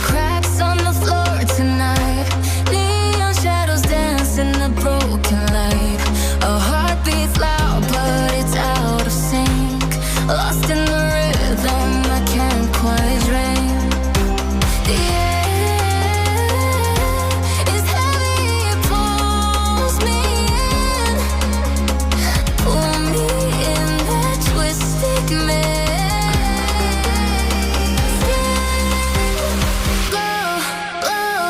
cracks on the floor tonight. Neon shadows dance in the broken light. A heart beats loud, but it's out of sync. Lost in the rhythm, I can't quite dream. The air is heavy, it pulls me in. Pull me in that twisted maze. Glow, glow,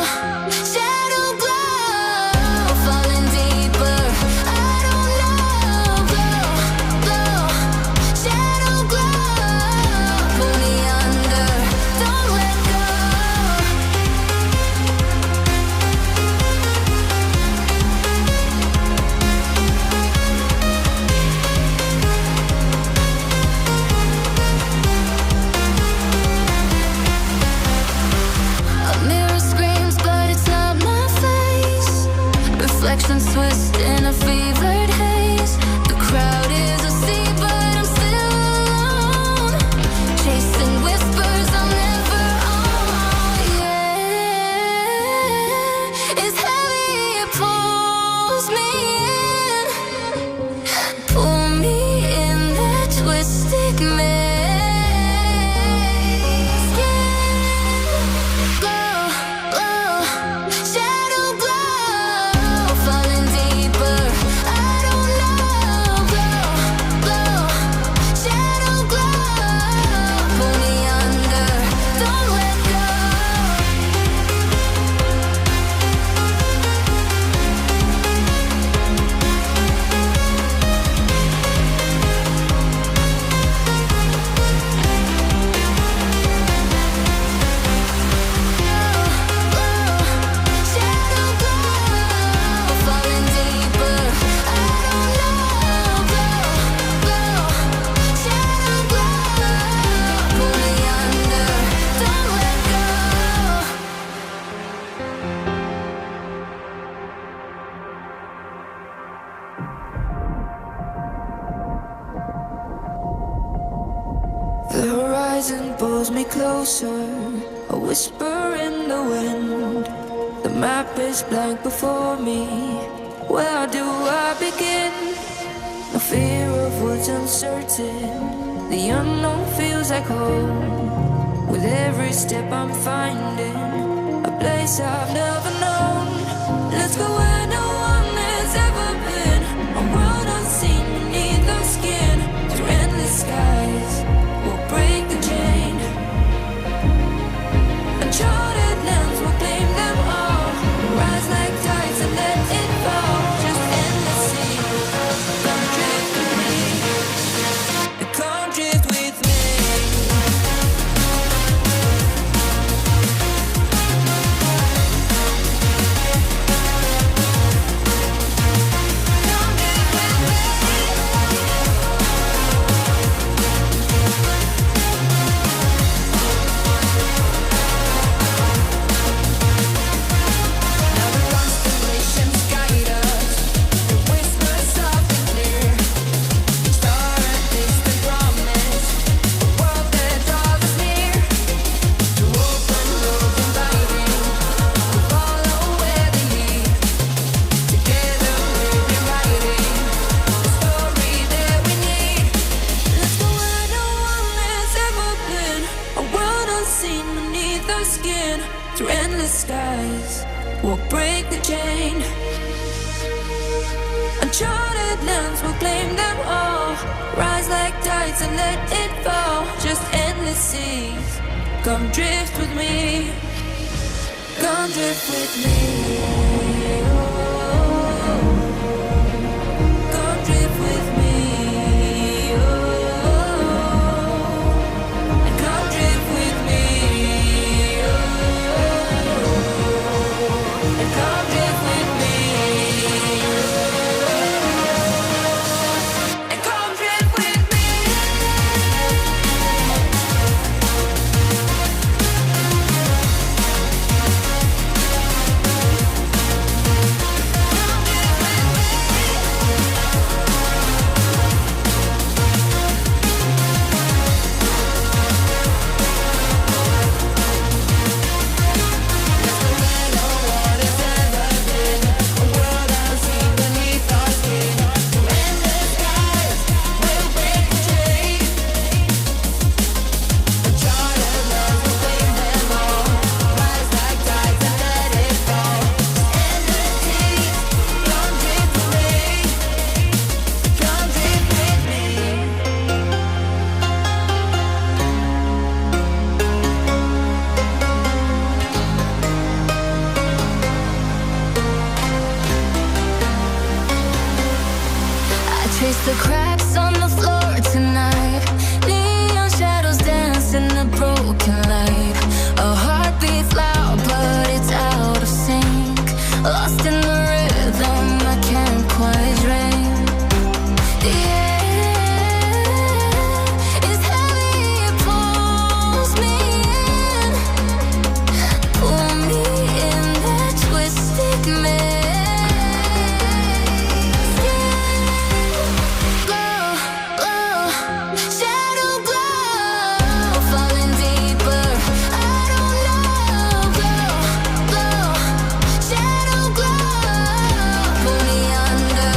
shadow glow, falling deeper. I don't know. Glow, glow, shadow glow, pull me under. Don't let go. A mirror screams, but it's not my face. Reflections twist in a fevered haze. The crowd is asleep, but I'm still alone. Chasing whispers I'll never own. Yeah, it's heavy, it pulls me in. Pull me in that twisted maze. Glow, glow, shadow glow, falling deeper. I don't know. Glow, glow, shadow glow, pull me under. Don't let go. Shadow glow, falling deeper. I don't know. Glow, glow, shadow glow, pull me under. Don't let go. The horizon pulls me closer, a whisper in the wind. The map is blank before me. Where do I begin? No fear of what's uncertain. The unknown feels like home. With every step I'm finding a place I've never known. Let's go where no one has ever been. A world unseen beneath the skin. Through endless skies, we'll break the chain. Uncharted lands will claim them all. Rise like tides and let it fall. Just endless sea. Come drift with me. Come drift with me. Through endless skies, we'll break the chain. Uncharted lands will claim them all. Rise like tides and let it fall. Just endless seas. Come drift with me. Come drift with me. Come drift with me. And come drift with me. And come drift with me. And come drift with me. lost in the rhythm I can't quite drain. The air is heavy, it pulls me in, pull me in that twisted maze. Glow, glow, shadow glow, falling deeper. I don't know. Glow, glow, shadow glow, pull me under.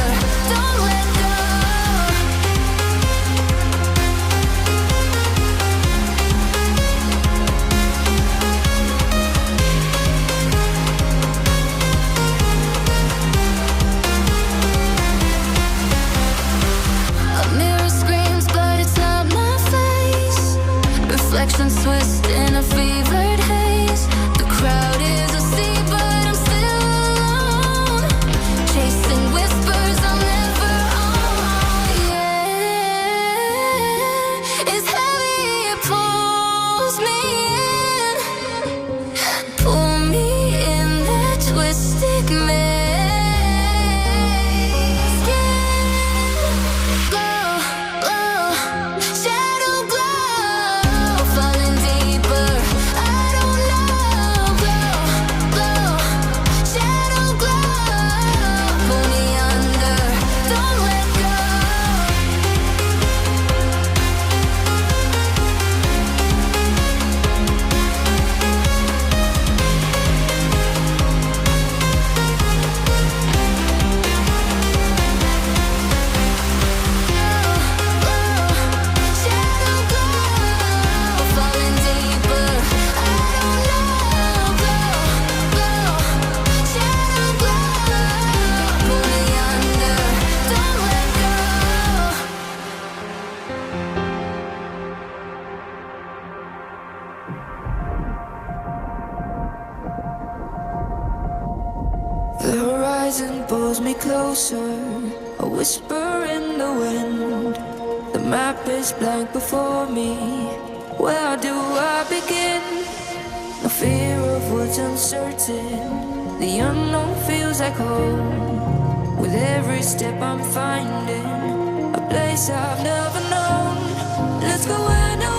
Don't let go. A mirror screams, but it's not my face. Reflections twist in a fevered haze. The crowd is a sea, but I'm still alone. Chasing whispers I'll never own. Yeah, it's heavy, it pulls me in, pull me in that twisted maze. Glow, glow, shadow glow, falling deeper. I don't know. Glow, glow, shadow glow, pull me under. Don't let go. Shadow glow, falling deeper. I don't know. Glow, shadow glow, pull me under. Don't let go. The horizon pulls me closer, a whisper in the wind. The map is blank before me. Where do I begin? No fear of what's uncertain. The unknown feels like home. With every step I'm finding a place I've never known. Let's go where no